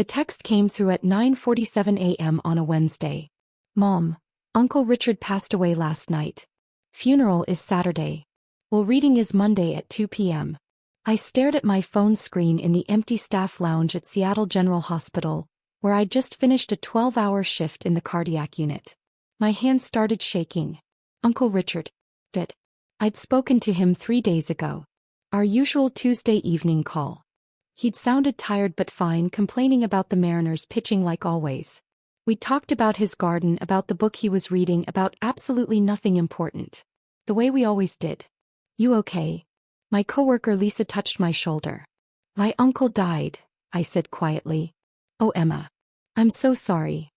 The text came through at 9:47 a.m. on a Wednesday. Mom, Uncle Richard passed away last night. Funeral is Saturday. Will reading is Monday at 2 p.m. I stared at my phone screen in the empty staff lounge at Seattle General Hospital, where I'd just finished a 12-hour shift in the cardiac unit. My hands started shaking. Uncle Richard. Dead. I'd spoken to him 3 days ago. Our usual Tuesday evening call. He'd sounded tired but fine, complaining about the Mariners pitching like always. We talked about his garden, about the book he was reading, about absolutely nothing important. The way we always did. You okay? My coworker Lisa touched my shoulder. My uncle died, I said quietly. Oh, Emma. I'm so sorry.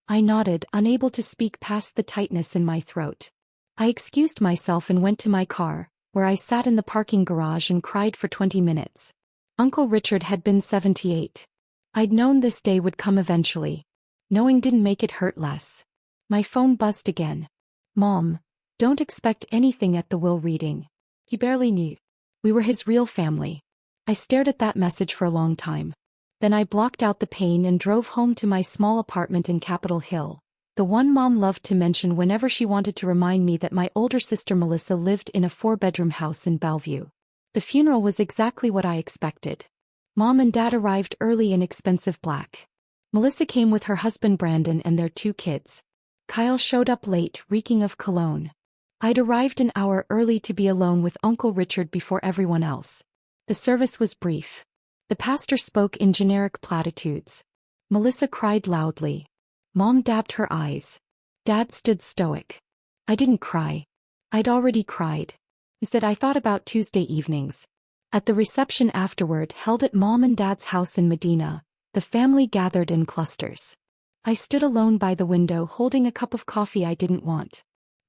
I nodded, unable to speak past the tightness in my throat. I excused myself and went to my car, where I sat in the parking garage and cried for 20 minutes. Uncle Richard had been 78. I'd known this day would come eventually. Knowing didn't make it hurt less. My phone buzzed again. Mom, don't expect anything at the will reading. He barely knew. We were his real family. I stared at that message for a long time. Then I blocked out the pain and drove home to my small apartment in Capitol Hill, the one Mom loved to mention whenever she wanted to remind me that my older sister Melissa lived in a 4-bedroom house in Bellevue. The funeral was exactly what I expected. Mom and Dad arrived early in expensive black. Melissa came with her husband Brandon and their 2 kids. Kyle showed up late, reeking of cologne. I'd arrived an hour early to be alone with Uncle Richard before everyone else. The service was brief. The pastor spoke in generic platitudes. Melissa cried loudly. Mom dabbed her eyes. Dad stood stoic. I didn't cry. I'd already cried. Instead, I thought about Tuesday evenings. At the reception afterward, held at Mom and Dad's house in Medina, the family gathered in clusters. I stood alone by the window holding a cup of coffee I didn't want.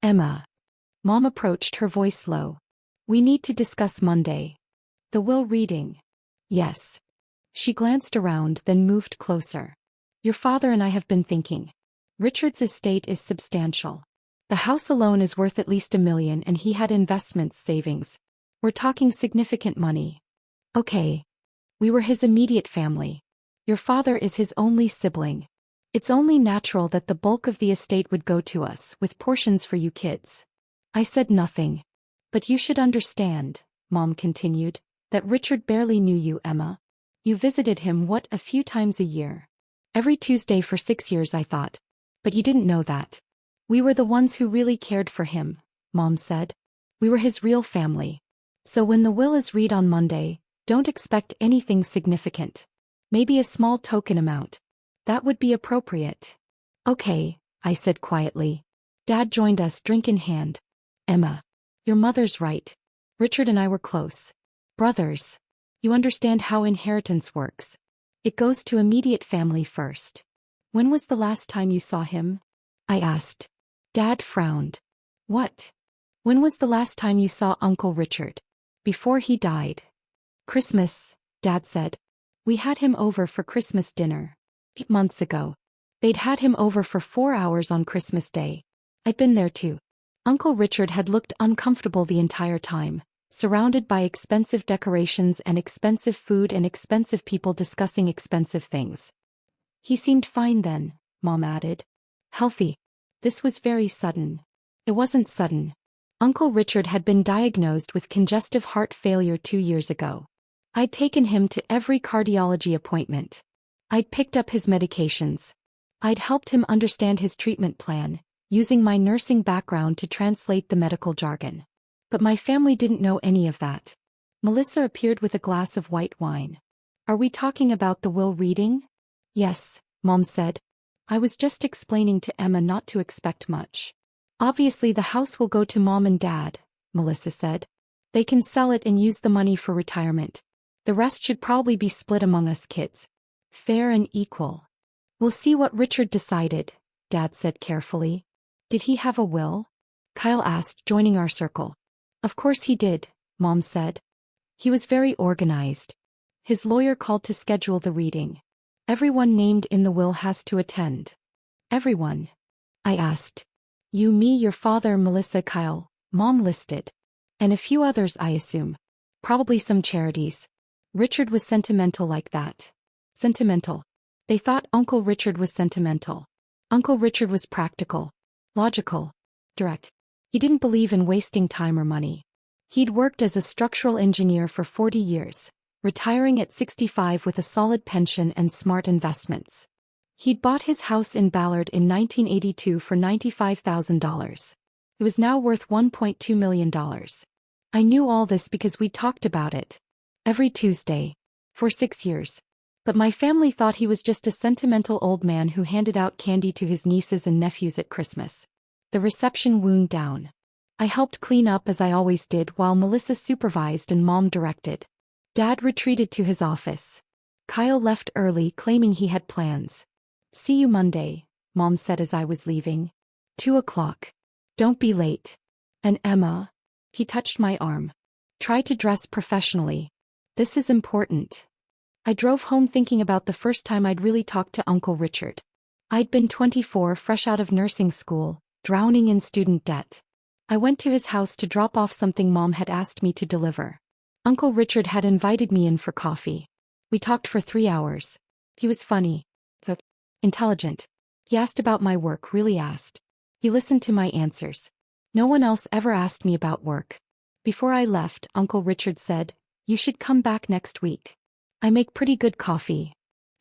Emma. Mom approached, her voice low. We need to discuss Monday. The will reading. Yes. She glanced around, then moved closer. Your father and I have been thinking. Richard's estate is substantial. The house alone is worth at least $1 million, and he had investments, savings. We're talking significant money. Okay. We were his immediate family. Your father is his only sibling. It's only natural that the bulk of the estate would go to us, with portions for you kids. I said nothing. But you should understand, Mom continued, that Richard barely knew you, Emma. You visited him, a few times a year. Every Tuesday for 6 years, I thought. But you didn't know that. We were the ones who really cared for him, Mom said. We were his real family. So when the will is read on Monday, don't expect anything significant. Maybe a small token amount. That would be appropriate. Okay, I said quietly. Dad joined us, drink in hand. Emma. Your mother's right. Richard and I were close. Brothers. You understand how inheritance works. It goes to immediate family first. When was the last time you saw him? I asked. Dad frowned. What? When was the last time you saw Uncle Richard? Before he died. Christmas, Dad said. We had him over for Christmas dinner. 8 months ago. They'd had him over for 4 hours on Christmas Day. I'd been there too. Uncle Richard had looked uncomfortable the entire time, surrounded by expensive decorations and expensive food and expensive people discussing expensive things. He seemed fine then, Mom added. Healthy. This was very sudden. It wasn't sudden. Uncle Richard had been diagnosed with congestive heart failure 2 years ago. I'd taken him to every cardiology appointment. I'd picked up his medications. I'd helped him understand his treatment plan, using my nursing background to translate the medical jargon. But my family didn't know any of that. Melissa appeared with a glass of white wine. Are we talking about the will reading? Yes, Mom said. I was just explaining to Emma not to expect much. Obviously the house will go to Mom and Dad, Melissa said. They can sell it and use the money for retirement. The rest should probably be split among us kids. Fair and equal. We'll see what Richard decided, Dad said carefully. Did he have a will? Kyle asked, joining our circle. Of course he did, Mom said. He was very organized. His lawyer called to schedule the reading. Everyone named in the will has to attend. Everyone? I asked. You, me, your father, Melissa, Kyle, Mom listed. And a few others, I assume. Probably some charities. Richard was sentimental like that. Sentimental. They thought Uncle Richard was sentimental. Uncle Richard was practical, logical, direct. He didn't believe in wasting time or money. He'd worked as a structural engineer for 40 years, retiring at 65 with a solid pension and smart investments. He'd bought his house in Ballard in 1982 for $95,000. It was now worth $1.2 million. I knew all this because we talked about it every Tuesday for 6 years. But my family thought he was just a sentimental old man who handed out candy to his nieces and nephews at Christmas. The reception wound down. I helped clean up as I always did while Melissa supervised and Mom directed. Dad retreated to his office. Kyle left early, claiming he had plans. "See you Monday," Mom said as I was leaving. 2 o'clock. "Don't be late." "And Emma?" He touched my arm. "Try to dress professionally. This is important." I drove home thinking about the first time I'd really talked to Uncle Richard. I'd been 24, fresh out of nursing school, drowning in student debt. I went to his house to drop off something Mom had asked me to deliver. Uncle Richard had invited me in for coffee. We talked for 3 hours. He was funny, but intelligent. He asked about my work, really asked. He listened to my answers. No one else ever asked me about work. Before I left, Uncle Richard said, "You should come back next week. I make pretty good coffee."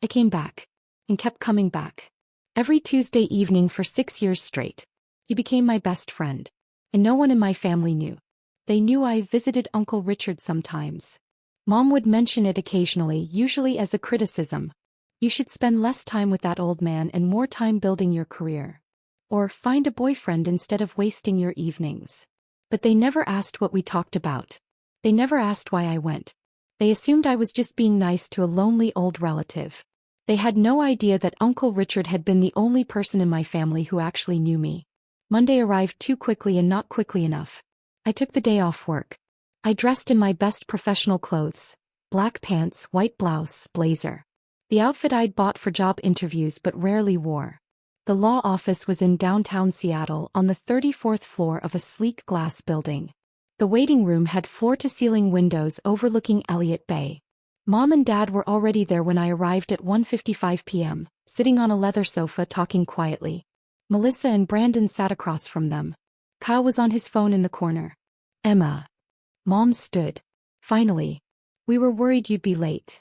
I came back. And kept coming back. Every Tuesday evening for 6 years straight. He became my best friend. And no one in my family knew. They knew I visited Uncle Richard sometimes. Mom would mention it occasionally, usually as a criticism. "You should spend less time with that old man and more time building your career. Or find a boyfriend instead of wasting your evenings." But they never asked what we talked about. They never asked why I went. They assumed I was just being nice to a lonely old relative. They had no idea that Uncle Richard had been the only person in my family who actually knew me. Monday arrived too quickly and not quickly enough. I took the day off work. I dressed in my best professional clothes. Black pants, white blouse, blazer. The outfit I'd bought for job interviews but rarely wore. The law office was in downtown Seattle on the 34th floor of a sleek glass building. The waiting room had floor-to-ceiling windows overlooking Elliott Bay. Mom and Dad were already there when I arrived at 1:55 p.m., sitting on a leather sofa talking quietly. Melissa and Brandon sat across from them. Kyle was on his phone in the corner. "Emma." Mom stood. "Finally. We were worried you'd be late."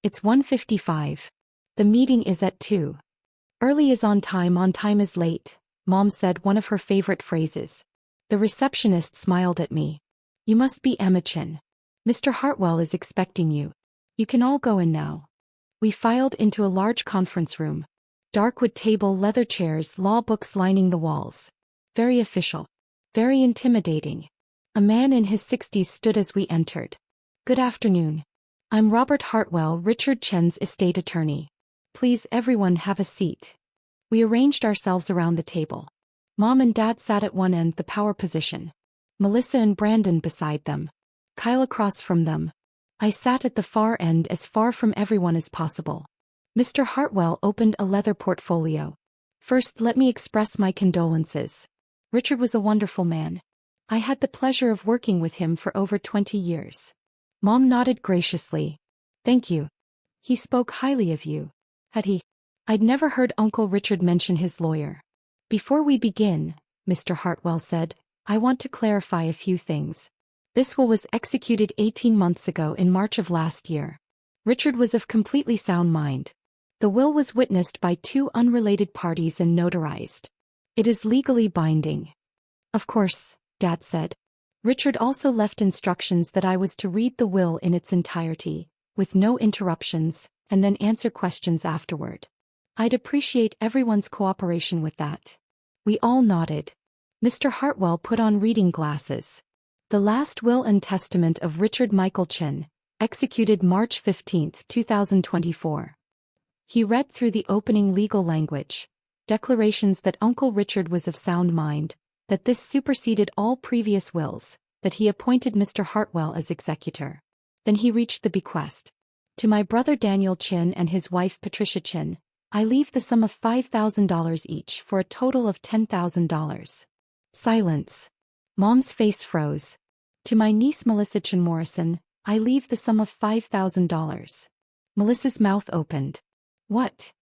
"It's 1:55. The meeting is at 2. Early is on time is late," Mom said, one of her favorite phrases. The receptionist smiled at me. "You must be Emma Chin. Mr. Hartwell is expecting you. You can all go in now." We filed into a large conference room. Dark wood table, leather chairs, law books lining the walls. Very official. Very intimidating. A man in his 60s stood as we entered. "Good afternoon. I'm Robert Hartwell, Richard Chen's estate attorney. Please everyone have a seat." We arranged ourselves around the table. Mom and Dad sat at one end, the power position. Melissa and Brandon beside them. Kyle across from them. I sat at the far end, as far from everyone as possible. Mr. Hartwell opened a leather portfolio. "First, let me express my condolences. Richard was a wonderful man. I had the pleasure of working with him for over 20 years. Mom nodded graciously. "Thank you. He spoke highly of you." Had he? I'd never heard Uncle Richard mention his lawyer. "Before we begin," Mr. Hartwell said, "I want to clarify a few things. This will was executed 18 months ago in March of last year. Richard was of completely sound mind. The will was witnessed by 2 unrelated parties and notarized. It is legally binding." "Of course," Dad said. Richard also left instructions that I was to read the will in its entirety, with no interruptions, and then answer questions afterward. I'd appreciate everyone's cooperation with that. We all nodded. Mr. Hartwell put on reading glasses. "The last will and testament of Richard Michael Chin, executed March 15, 2024. He read through the opening legal language, declarations that Uncle Richard was of sound mind, that this superseded all previous wills, that he appointed Mr. Hartwell as executor. Then he reached the bequest. To my brother Daniel Chin and his wife Patricia Chin, I leave the sum of $5,000 each for a total of $10,000. Silence. Mom's face froze. To my niece Melissa Chin Morrison, I leave the sum of $5,000. Melissa's mouth opened. What?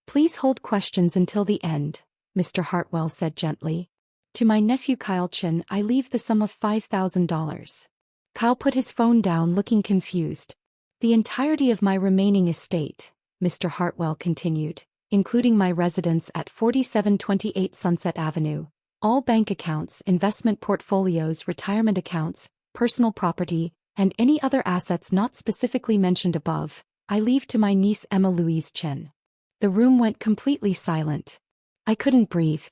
Please hold questions until the end, Mr. Hartwell said gently. To my nephew Kyle Chin I leave the sum of $5,000. Kyle put his phone down looking confused. The entirety of my remaining estate, Mr. Hartwell continued, including my residence at 4728 Sunset Avenue, all bank accounts, investment portfolios, retirement accounts, personal property, and any other assets not specifically mentioned above, I leave to my niece Emma Louise Chin. The room went completely silent. I couldn't breathe.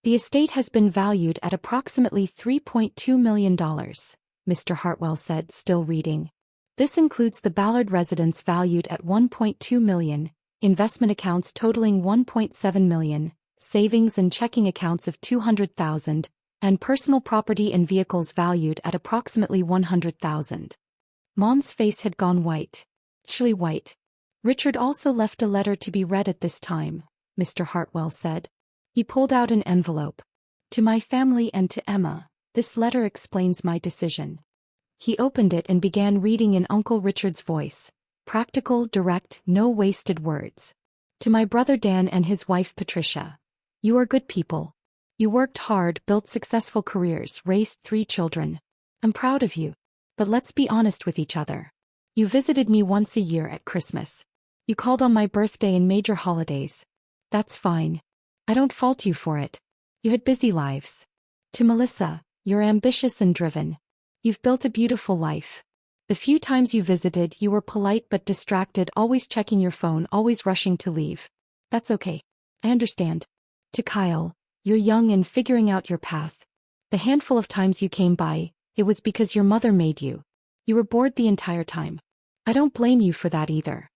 The estate has been valued at approximately $3.2 million, Mr. Hartwell said, still reading. This includes the Ballard residence valued at $1.2 million, investment accounts totaling $1.7 million, savings and checking accounts of $200,000, and personal property and vehicles valued at approximately $100,000. Mom's face had gone white. Chilly white. Richard also left a letter to be read at this time, Mr. Hartwell said. He pulled out an envelope. To my family and to Emma, this letter explains my decision. He opened it and began reading in Uncle Richard's voice. Practical, direct, no wasted words. To my brother Dan and his wife Patricia. You are good people. You worked hard, built successful careers, raised 3 children. I'm proud of you. But let's be honest with each other. You visited me once a year at Christmas. You called on my birthday and major holidays. That's fine. I don't fault you for it. You had busy lives. To Melissa, you're ambitious and driven. You've built a beautiful life. The few times you visited, you were polite but distracted, always checking your phone, always rushing to leave. That's okay. I understand. To Kyle, you're young and figuring out your path. The handful of times you came by, it was because your mother made you. You were bored the entire time. I don't blame you for that either.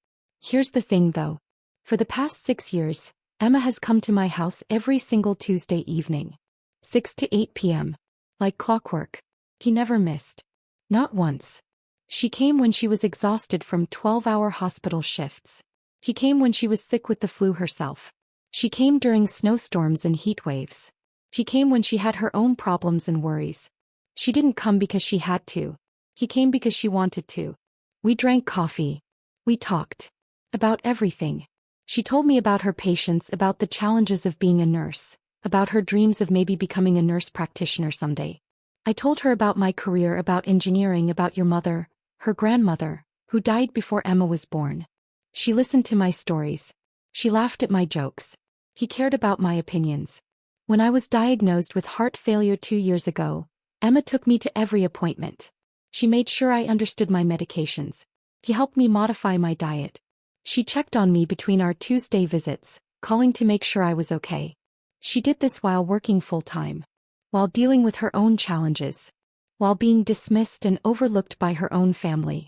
Here's the thing though. For the past 6 years, Emma has come to my house every single Tuesday evening. 6 to 8 p.m. Like clockwork. He never missed. Not once. She came when she was exhausted from 12-hour hospital shifts. He came when she was sick with the flu herself. She came during snowstorms and heat waves. She came when she had her own problems and worries. She didn't come because she had to. He came because she wanted to. We drank coffee. We talked. About everything. She told me about her patients, about the challenges of being a nurse, about her dreams of maybe becoming a nurse practitioner someday. I told her about my career, about engineering, about your mother, her grandmother, who died before Emma was born. She listened to my stories. She laughed at my jokes. He cared about my opinions. When I was diagnosed with heart failure 2 years ago, Emma took me to every appointment. She made sure I understood my medications. He helped me modify my diet. She checked on me between our Tuesday visits, calling to make sure I was okay. She did this while working full-time, while dealing with her own challenges, while being dismissed and overlooked by her own family.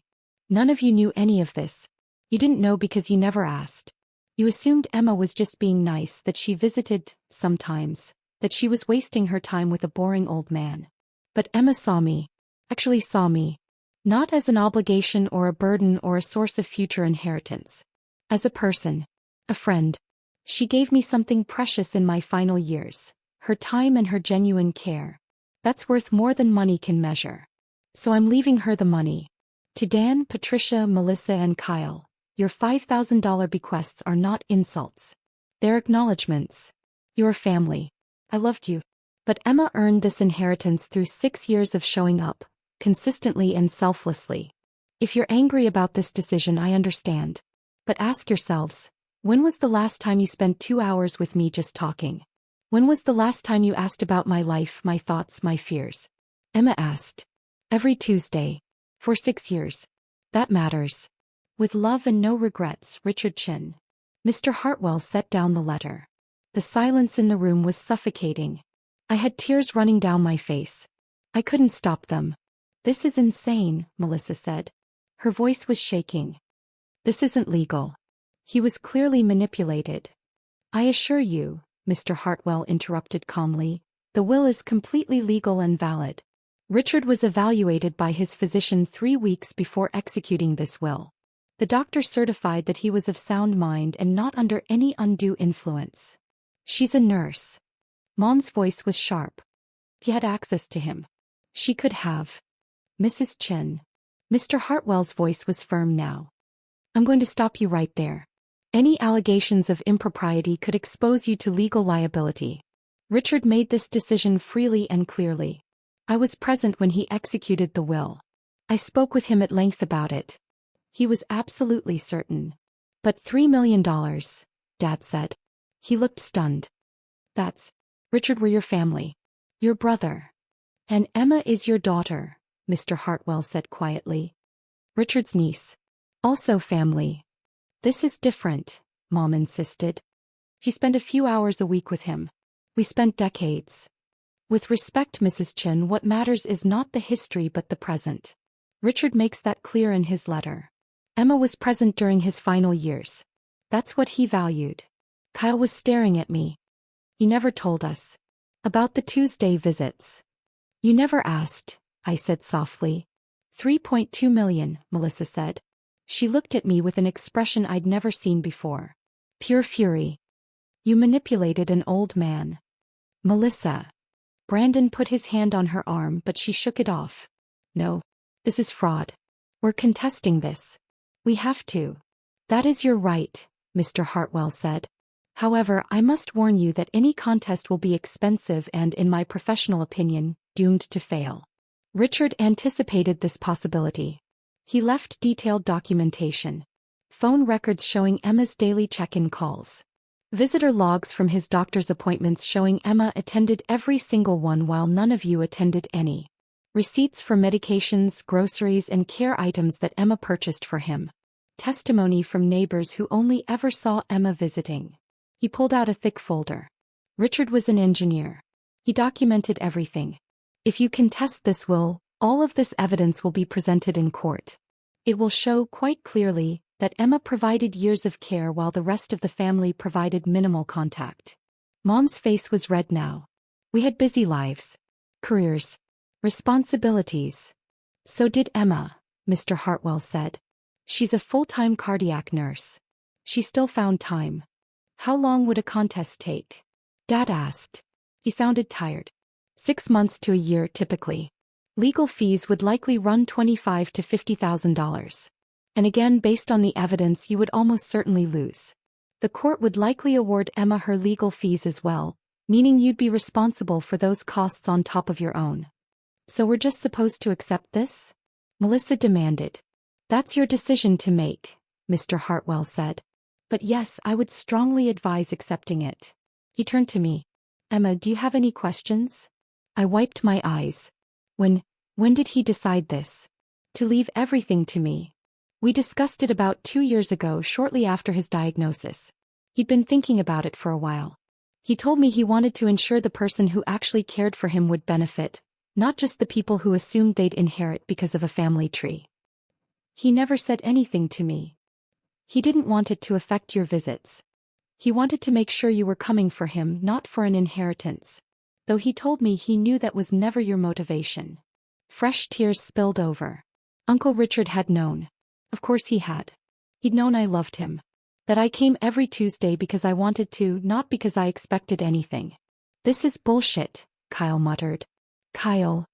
None of you knew any of this. You didn't know because you never asked. You assumed Emma was just being nice, that she visited, sometimes, that she was wasting her time with a boring old man. But Emma saw me. Actually saw me. Not as an obligation or a burden or a source of future inheritance. As a person. A friend. She gave me something precious in my final years. Her time and her genuine care. That's worth more than money can measure. So I'm leaving her the money. To Dan, Patricia, Melissa and Kyle, your $5,000 bequests are not insults. They're acknowledgments. You're family. I loved you. But Emma earned this inheritance through 6 years of showing up, consistently and selflessly. If you're angry about this decision, I understand. But ask yourselves, when was the last time you spent 2 hours with me just talking? When was the last time you asked about my life, my thoughts, my fears? Emma asked. Every Tuesday. For 6 years. That matters. With love and no regrets, Richard Chin. Mr. Hartwell set down the letter. The silence in the room was suffocating. I had tears running down my face. I couldn't stop them. This is insane, Melissa said. Her voice was shaking. This isn't legal. He was clearly manipulated. I assure you, Mr. Hartwell interrupted calmly, the will is completely legal and valid. Richard was evaluated by his physician 3 weeks before executing this will. The doctor certified that he was of sound mind and not under any undue influence. She's a nurse. Mom's voice was sharp. He had access to him. She could have. Mrs. Chin. Mr. Hartwell's voice was firm now. I'm going to stop you right there. Any allegations of impropriety could expose you to legal liability. Richard made this decision freely and clearly. I was present when he executed the will. I spoke with him at length about it. He was absolutely certain. But $3 million, Dad said. He looked stunned. That's... Richard, we're your family. Your brother. And Emma is your daughter, Mr. Hartwell said quietly. Richard's niece. Also family. This is different, Mom insisted. She spent a few hours a week with him. We spent decades. With respect, Mrs. Chin, what matters is not the history but the present. Richard makes that clear in his letter. Emma was present during his final years. That's what he valued. Kyle was staring at me. You never told us. About the Tuesday visits. You never asked, I said softly. $3.2 million, Melissa said. She looked at me with an expression I'd never seen before. Pure fury. You manipulated an old man. Melissa. Brandon put his hand on her arm, but she shook it off. No. This is fraud. We're contesting this. We have to. That is your right, Mr. Hartwell said. However, I must warn you that any contest will be expensive and, in my professional opinion, doomed to fail. Richard anticipated this possibility. He left detailed documentation. Phone records showing Emma's daily check-in calls. Visitor logs from his doctor's appointments showing Emma attended every single one while none of you attended any. Receipts for medications, groceries, and care items that Emma purchased for him. Testimony from neighbors who only ever saw Emma visiting. He pulled out a thick folder. Richard was an engineer. He documented everything. If you contest this will, all of this evidence will be presented in court. It will show quite clearly that Emma provided years of care while the rest of the family provided minimal contact. Mom's face was red now. We had busy lives. Careers. Responsibilities. So did Emma, Mr. Hartwell said. She's a full-time cardiac nurse. She still found time. How long would a contest take? Dad asked. He sounded tired. 6 months to a year typically. Legal fees would likely run $25,000 to $50,000. And again, based on the evidence, you would almost certainly lose. The court would likely award Emma her legal fees as well, meaning you'd be responsible for those costs on top of your own. So we're just supposed to accept this? Melissa demanded. That's your decision to make, Mr. Hartwell said. But yes, I would strongly advise accepting it. He turned to me. Emma, do you have any questions? I wiped my eyes. When did he decide this? To leave everything to me. We discussed it about 2 years ago, shortly after his diagnosis. He'd been thinking about it for a while. He told me he wanted to ensure the person who actually cared for him would benefit, not just the people who assumed they'd inherit because of a family tree. He never said anything to me. He didn't want it to affect your visits. He wanted to make sure you were coming for him, not for an inheritance. Though he told me he knew that was never your motivation. Fresh tears spilled over. Uncle Richard had known. Of course he had. He'd known I loved him. That I came every Tuesday because I wanted to, not because I expected anything. This is bullshit, Kyle muttered. Kyle.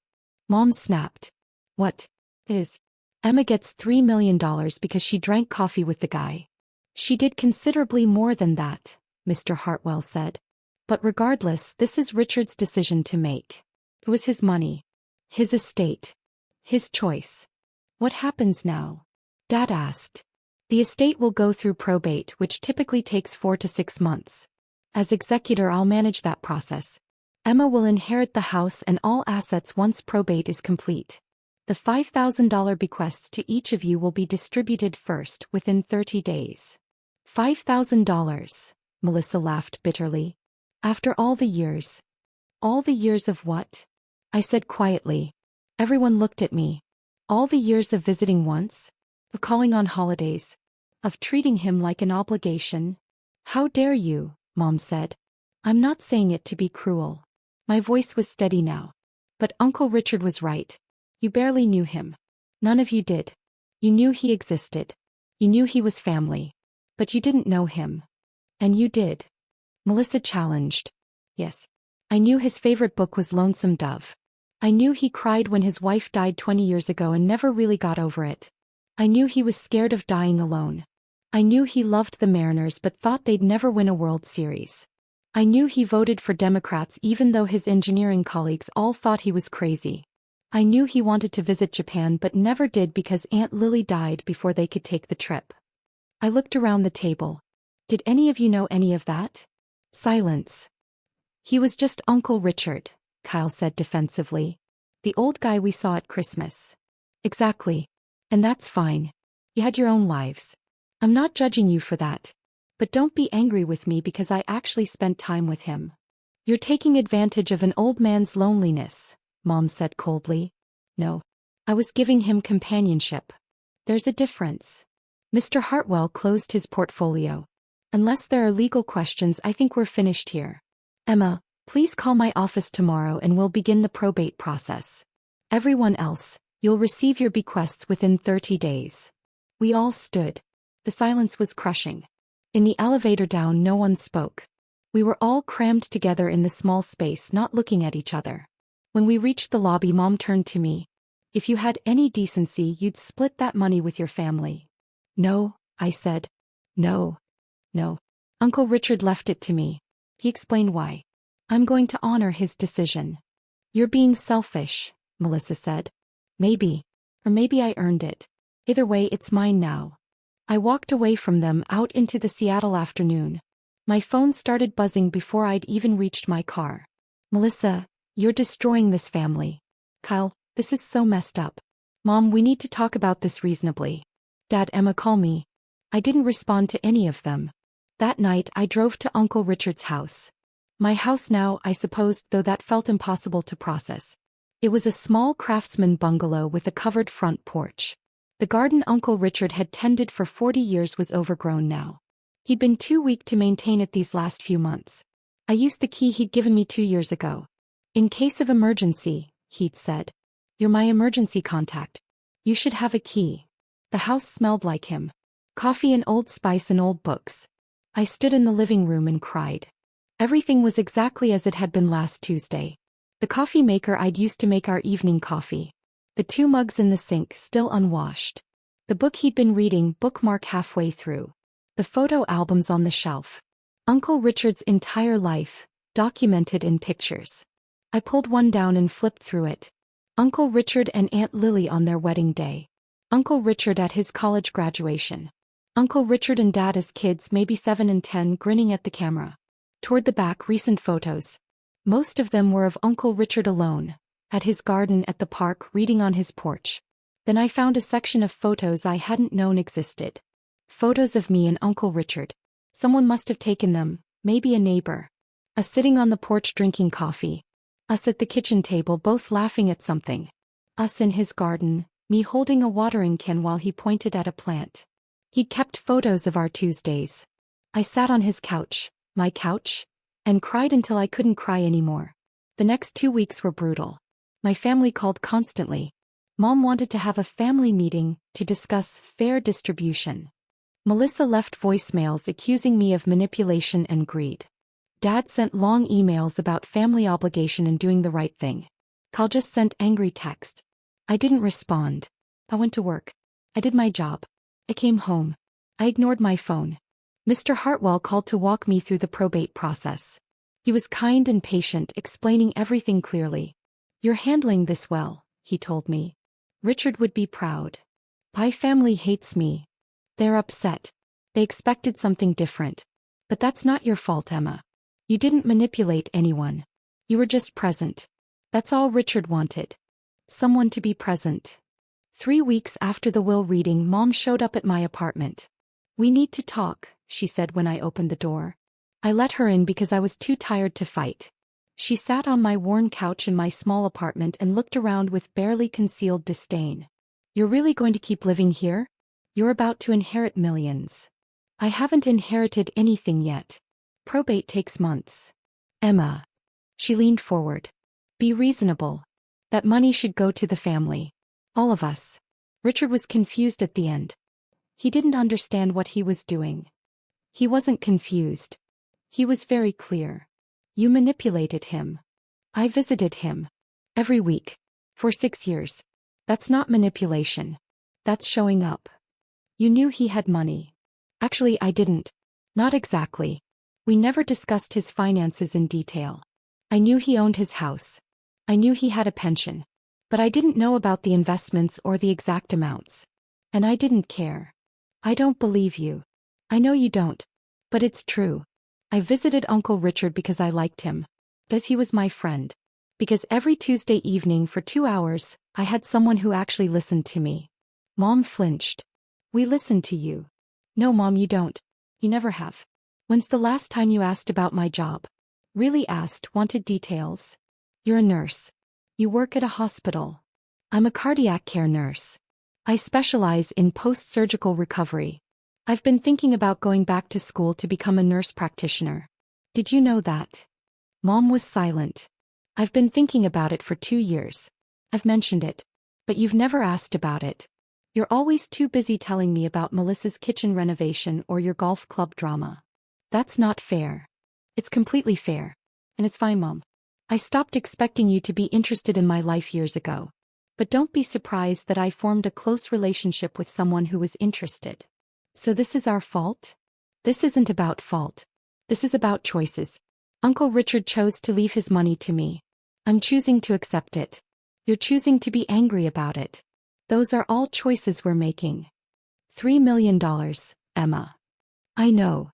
Mom snapped. What is? Emma gets $3 million because she drank coffee with the guy. She did considerably more than that, Mr. Hartwell said. But regardless, this is Richard's decision to make. It was his money. His estate. His choice. What happens now? Dad asked. The estate will go through probate, which typically takes 4 to 6 months. As executor, I'll manage that process. Emma will inherit the house and all assets once probate is complete. The $5,000 bequests to each of you will be distributed first within 30 days. $5,000, Melissa laughed bitterly. After all the years. All the years of what? I said quietly. Everyone looked at me. All the years of visiting once? Of calling on holidays? Of treating him like an obligation? How dare you, Mom said. I'm not saying it to be cruel. My voice was steady now. But Uncle Richard was right. You barely knew him. None of you did. You knew he existed. You knew he was family. But you didn't know him. And you did. Melissa challenged. Yes. I knew his favorite book was Lonesome Dove. I knew he cried when his wife died 20 years ago and never really got over it. I knew he was scared of dying alone. I knew he loved the Mariners but thought they'd never win a World Series. I knew he voted for Democrats even though his engineering colleagues all thought he was crazy. I knew he wanted to visit Japan but never did because Aunt Lily died before they could take the trip. I looked around the table. Did any of you know any of that? Silence. He was just Uncle Richard, Kyle said defensively. The old guy we saw at Christmas. Exactly. And that's fine. You had your own lives. I'm not judging you for that. But don't be angry with me because I actually spent time with him. You're taking advantage of an old man's loneliness, Mom said coldly. No. I was giving him companionship. There's a difference. Mr. Hartwell closed his portfolio. Unless there are legal questions, I think we're finished here. Emma, please call my office tomorrow and we'll begin the probate process. Everyone else, you'll receive your bequests within 30 days. We all stood. The silence was crushing. In the elevator down, no one spoke. We were all crammed together in the small space, not looking at each other. When we reached the lobby, Mom turned to me. If you had any decency, you'd split that money with your family. No, I said. No. Uncle Richard left it to me. He explained why. I'm going to honor his decision. You're being selfish, Melissa said. Maybe. Or maybe I earned it. Either way, it's mine now. I walked away from them out into the Seattle afternoon. My phone started buzzing before I'd even reached my car. Melissa, you're destroying this family. Kyle, this is so messed up. Mom, we need to talk about this reasonably. Dad, Emma, call me. I didn't respond to any of them. That night I drove to Uncle Richard's house. My house now, I supposed, though that felt impossible to process. It was a small craftsman bungalow with a covered front porch. The garden Uncle Richard had tended for 40 years was overgrown now. He'd been too weak to maintain it these last few months. I used the key he'd given me 2 years ago. In case of emergency, he'd said. You're my emergency contact. You should have a key. The house smelled like him. Coffee and Old Spice and old books. I stood in the living room and cried. Everything was exactly as it had been last Tuesday. The coffee maker I'd used to make our evening coffee. The 2 mugs in the sink still unwashed. The book he'd been reading, bookmark halfway through. The photo albums on the shelf. Uncle Richard's entire life, documented in pictures. I pulled one down and flipped through it. Uncle Richard and Aunt Lily on their wedding day. Uncle Richard at his college graduation. Uncle Richard and Dad as kids, maybe 7 and 10, grinning at the camera. Toward the back, recent photos. Most of them were of Uncle Richard alone, at his garden at the park, reading on his porch. Then I found a section of photos I hadn't known existed. Photos of me and Uncle Richard. Someone must have taken them, maybe a neighbor. Us sitting on the porch drinking coffee. Us at the kitchen table both laughing at something. Us in his garden, me holding a watering can while he pointed at a plant. He'd kept photos of our Tuesdays. I sat on his couch, my couch, and cried until I couldn't cry anymore. The next 2 weeks were brutal. My family called constantly. Mom wanted to have a family meeting to discuss fair distribution. Melissa left voicemails accusing me of manipulation and greed. Dad sent long emails about family obligation and doing the right thing. Kyle just sent angry text. I didn't respond. I went to work. I did my job. I came home. I ignored my phone. Mr. Hartwell called to walk me through the probate process. He was kind and patient, explaining everything clearly. You're handling this well, he told me. Richard would be proud. My family hates me. They're upset. They expected something different. But that's not your fault, Emma. You didn't manipulate anyone. You were just present. That's all Richard wanted. Someone to be present. 3 weeks after the will reading, Mom showed up at my apartment. We need to talk, she said when I opened the door. I let her in because I was too tired to fight. She sat on my worn couch in my small apartment and looked around with barely concealed disdain. You're really going to keep living here? You're about to inherit millions. I haven't inherited anything yet. Probate takes months. Emma. She leaned forward. Be reasonable. That money should go to the family. All of us. Richard was confused at the end. He didn't understand what he was doing. He wasn't confused. He was very clear. You manipulated him. I visited him. Every week. For 6 years. That's not manipulation. That's showing up. You knew he had money. Actually, I didn't. Not exactly. We never discussed his finances in detail. I knew he owned his house. I knew he had a pension. But I didn't know about the investments or the exact amounts. And I didn't care. I don't believe you. I know you don't. But it's true. I visited Uncle Richard because I liked him. Because he was my friend. Because every Tuesday evening for 2 hours, I had someone who actually listened to me. Mom flinched. We listen to you. No, Mom, you don't. You never have. When's the last time you asked about my job? Really asked, wanted details? You're a nurse. You work at a hospital. I'm a cardiac care nurse. I specialize in post-surgical recovery. I've been thinking about going back to school to become a nurse practitioner. Did you know that? Mom was silent. I've been thinking about it for 2 years. I've mentioned it. But you've never asked about it. You're always too busy telling me about Melissa's kitchen renovation or your golf club drama. That's not fair. It's completely fair. And it's fine, Mom. I stopped expecting you to be interested in my life years ago. But don't be surprised that I formed a close relationship with someone who was interested. So this is our fault? This isn't about fault. This is about choices. Uncle Richard chose to leave his money to me. I'm choosing to accept it. You're choosing to be angry about it. Those are all choices we're making. $3 million, Emma. I know.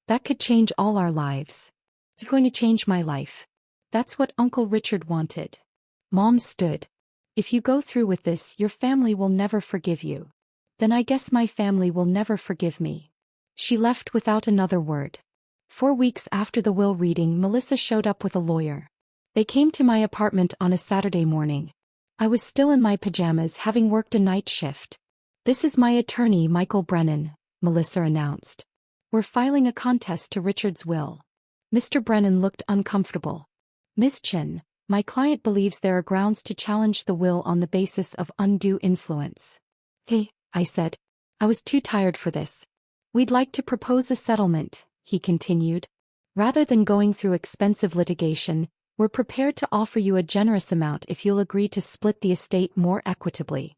That could change all our lives. It's going to change my life. That's what Uncle Richard wanted. Mom stood. If you go through with this, your family will never forgive you. Then I guess my family will never forgive me. She left without another word. 4 weeks after the will reading, Melissa showed up with a lawyer. They came to my apartment on a Saturday morning. I was still in my pajamas, having worked a night shift. This is my attorney, Michael Brennan, Melissa announced. We're filing a contest to Richard's will. Mr. Brennan looked uncomfortable. Miss Chin, my client believes there are grounds to challenge the will on the basis of undue influence. Hey, I said. I was too tired for this. We'd like to propose a settlement, he continued. Rather than going through expensive litigation, we're prepared to offer you a generous amount if you'll agree to split the estate more equitably.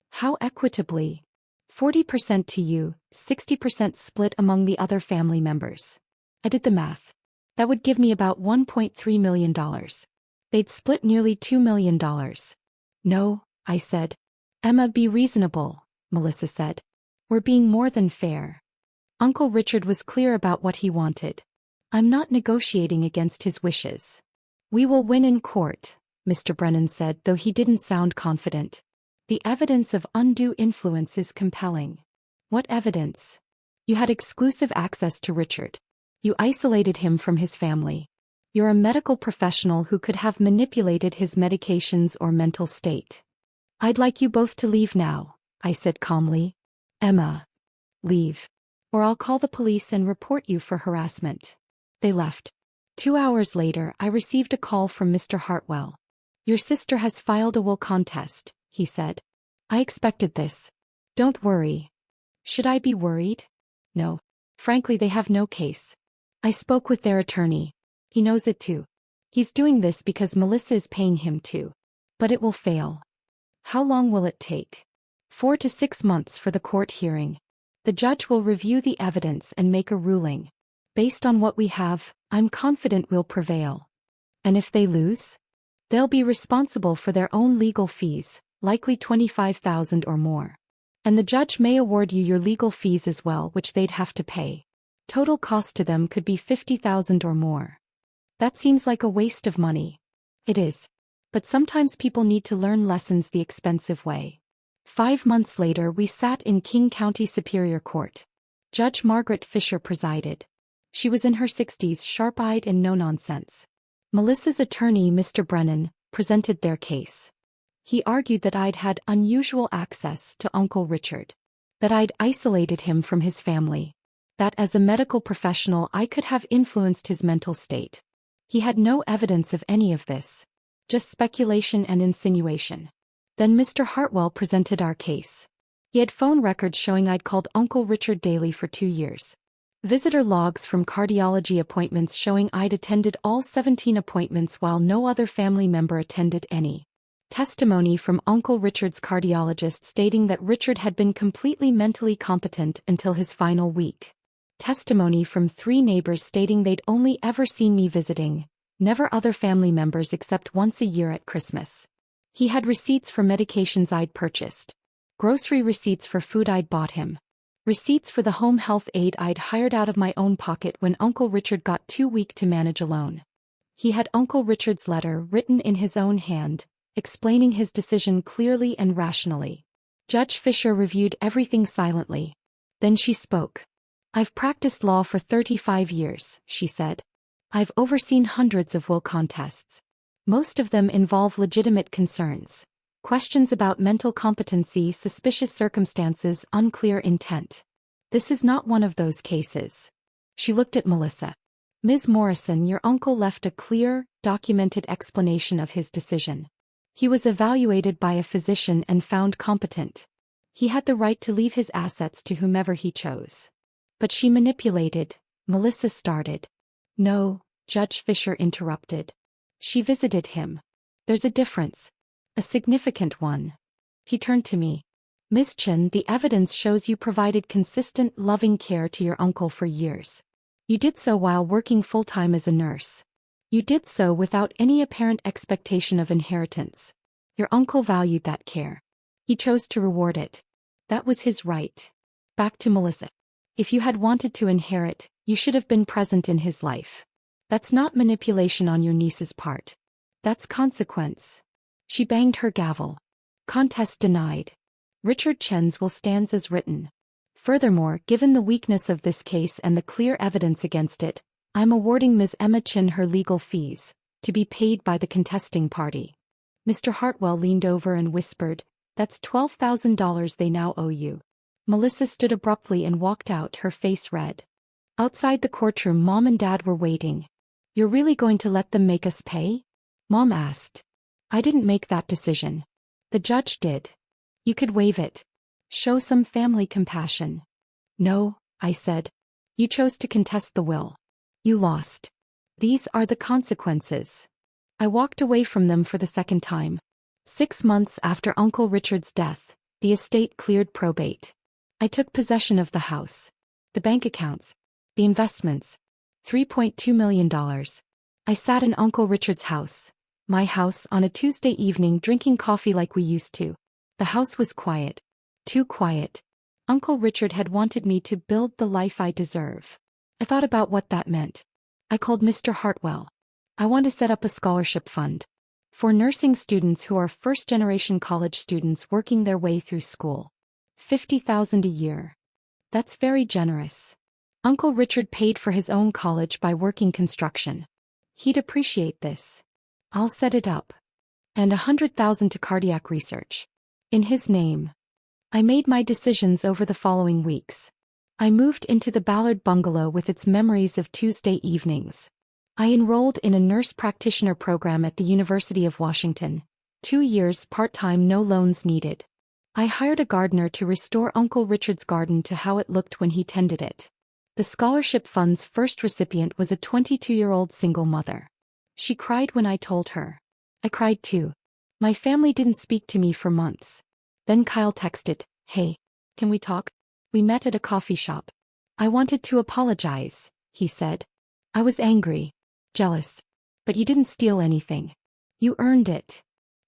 How equitably? 40% to you, 60% split among the other family members. I did the math. That would give me about $1.3 million. They'd split nearly $2 million. No, I said. Emma, be reasonable, Melissa said. We're being more than fair. Uncle Richard was clear about what he wanted. I'm not negotiating against his wishes. We will win in court, Mr. Brennan said, though he didn't sound confident. The evidence of undue influence is compelling. What evidence? You had exclusive access to Richard. You isolated him from his family. You're a medical professional who could have manipulated his medications or mental state. I'd like you both to leave now, I said calmly. Emma. Leave. Or I'll call the police and report you for harassment. They left. 2 hours later, I received a call from Mr. Hartwell. Your sister has filed a will contest, he said. I expected this. Don't worry. Should I be worried? No. Frankly, they have no case. I spoke with their attorney. He knows it too. He's doing this because Melissa is paying him to. But it will fail. How long will it take? 4 to 6 months for the court hearing. The judge will review the evidence and make a ruling. Based on what we have, I'm confident we'll prevail. And if they lose? They'll be responsible for their own legal fees, likely $25,000 or more. And the judge may award you your legal fees as well, which they'd have to pay. Total cost to them could be $50,000 or more. That seems like a waste of money. It is. But sometimes people need to learn lessons the expensive way. 5 months later, we sat in King County Superior Court. Judge Margaret Fisher presided. She was in her 60s, sharp-eyed and no-nonsense. Melissa's attorney, Mr. Brennan, presented their case. He argued that I'd had unusual access to Uncle Richard. That I'd isolated him from his family. That as a medical professional I could have influenced his mental state. He had no evidence of any of this. Just speculation and insinuation. Then Mr. Hartwell presented our case. He had phone records showing I'd called Uncle Richard daily for 2 years. Visitor logs from cardiology appointments showing I'd attended all 17 appointments while no other family member attended any. Testimony from Uncle Richard's cardiologist stating that Richard had been completely mentally competent until his final week. Testimony from 3 neighbors stating they'd only ever seen me visiting, never other family members except once a year at Christmas. He had receipts for medications I'd purchased. Grocery receipts for food I'd bought him. Receipts for the home health aide I'd hired out of my own pocket when Uncle Richard got too weak to manage alone. He had Uncle Richard's letter written in his own hand, explaining his decision clearly and rationally. Judge Fisher reviewed everything silently. Then she spoke. "I've practiced law for 35 years, she said. I've overseen hundreds of will contests. Most of them involve legitimate concerns. Questions about mental competency, suspicious circumstances, unclear intent. This is not one of those cases." She looked at Melissa. "Ms. Morrison, your uncle left a clear, documented explanation of his decision. He was evaluated by a physician and found competent. He had the right to leave his assets to whomever he chose." "But she manipulated," Melissa started. "No," Judge Fisher interrupted. "She visited him. There's a difference. A significant one." He turned to me. "Ms. Chen, the evidence shows you provided consistent, loving care to your uncle for years. You did so while working full-time as a nurse. You did so without any apparent expectation of inheritance. Your uncle valued that care. He chose to reward it. That was his right." Back to Melissa. "If you had wanted to inherit, you should have been present in his life. That's not manipulation on your niece's part. That's consequence." She banged her gavel. "Contest denied. Richard Chen's will stands as written. Furthermore, given the weakness of this case and the clear evidence against it, I'm awarding Ms. Emma Chen her legal fees, to be paid by the contesting party." Mr. Hartwell leaned over and whispered, "That's $12,000 they now owe you." Melissa stood abruptly and walked out, her face red. Outside the courtroom, Mom and Dad were waiting. "You're really going to let them make us pay?" Mom asked. "I didn't make that decision. The judge did. You could waive it. Show some family compassion." "No," I said. "You chose to contest the will. You lost. These are the consequences." I walked away from them for the second time. 6 months after Uncle Richard's death, the estate cleared probate. I took possession of the house. The bank accounts. The investments. $3.2 million. I sat in Uncle Richard's house, my house, on a Tuesday evening drinking coffee like we used to. The house was quiet. Too quiet. Uncle Richard had wanted me to build the life I deserve. I thought about what that meant. I called Mr. Hartwell. "I want to set up a scholarship fund for nursing students who are first-generation college students working their way through school. $50,000 a year. That's very generous. Uncle Richard paid for his own college by working construction. He'd appreciate this. I'll set it up. And $100,000 to cardiac research. In his name." I made my decisions over the following weeks. I moved into the Ballard bungalow with its memories of Tuesday evenings. I enrolled in a nurse practitioner program at the University of Washington. 2 years part-time, no loans needed. I hired a gardener to restore Uncle Richard's garden to how it looked when he tended it. The scholarship fund's first recipient was a 22-year-old single mother. She cried when I told her. I cried too. My family didn't speak to me for months. Then Kyle texted, "Hey, can we talk?" We met at a coffee shop. "I wanted to apologize," he said. "I was angry, jealous. But you didn't steal anything. You earned it."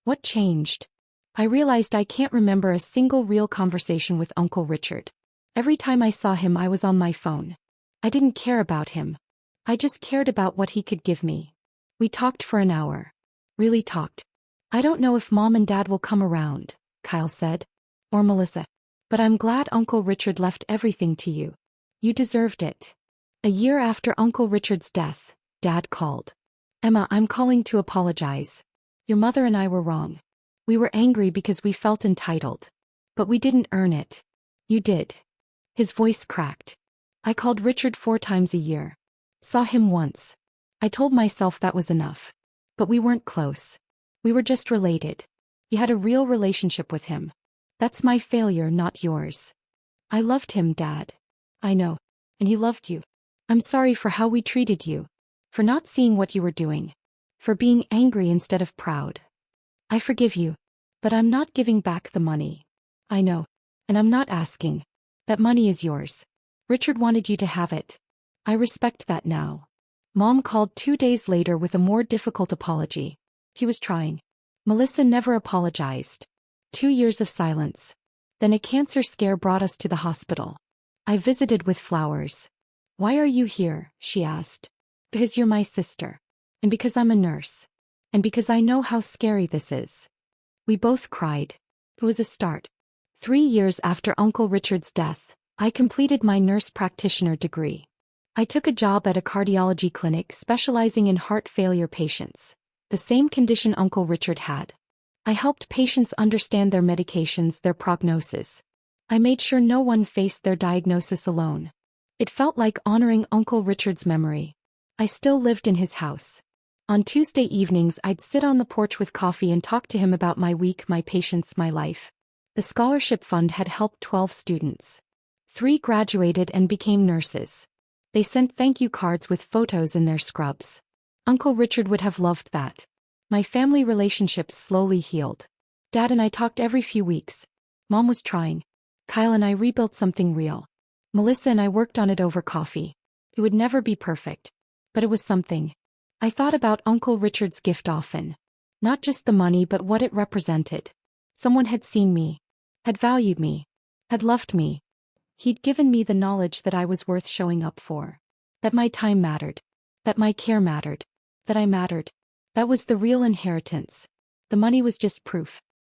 What changed? I realized I can't remember a single real conversation with Uncle Richard. Every time I saw him, I was on my phone. I didn't care about him. I just cared about what he could give me. We talked for an hour. Really talked. "I don't know if Mom and Dad will come around," Kyle said. "Or Melissa. But I'm glad Uncle Richard left everything to you. You deserved it." A year after Uncle Richard's death, Dad called. "Emma, I'm calling to apologize. Your mother and I were wrong. We were angry because we felt entitled. But we didn't earn it. You did." His voice cracked. "I called Richard 4 times a year. Saw him once. I told myself that was enough. But we weren't close. We were just related. You had a real relationship with him. That's my failure, not yours. I loved him, Dad. I know. And he loved you. I'm sorry for how we treated you. For not seeing what you were doing. For being angry instead of proud. I forgive you. But I'm not giving back the money. I know. And I'm not asking. That money is yours. Richard wanted you to have it. I respect that now. Mom called 2 days later with a more difficult apology. He was trying. Melissa never apologized. 2 years of silence. Then a cancer scare brought us to the hospital. I visited with flowers. Why are you here? She asked. Because you're my sister. And because I'm a nurse. And because I know how scary this is. We both cried. It was a start. 3 years after Uncle Richard's death, I completed my nurse practitioner degree. I took a job at a cardiology clinic specializing in heart failure patients, the same condition Uncle Richard had. I helped patients understand their medications, their prognosis. I made sure no one faced their diagnosis alone. It felt like honoring Uncle Richard's memory. I still lived in his house. On Tuesday evenings I'd sit on the porch with coffee and talk to him about my week, my patients, my life. The scholarship fund had helped 12 students. 3 graduated and became nurses. They sent thank you cards with photos in their scrubs. Uncle Richard would have loved that. My family relationships slowly healed. Dad and I talked every few weeks. Mom was trying. Kyle and I rebuilt something real. Melissa and I worked on it over coffee. It would never be perfect. But it was something. I thought about Uncle Richard's gift often. Not just the money but what it represented. Someone had seen me. Had valued me. Had loved me. He'd given me the knowledge that I was worth showing up for. That my time mattered. That my care mattered. That I mattered. That was the real inheritance. The money was just proof.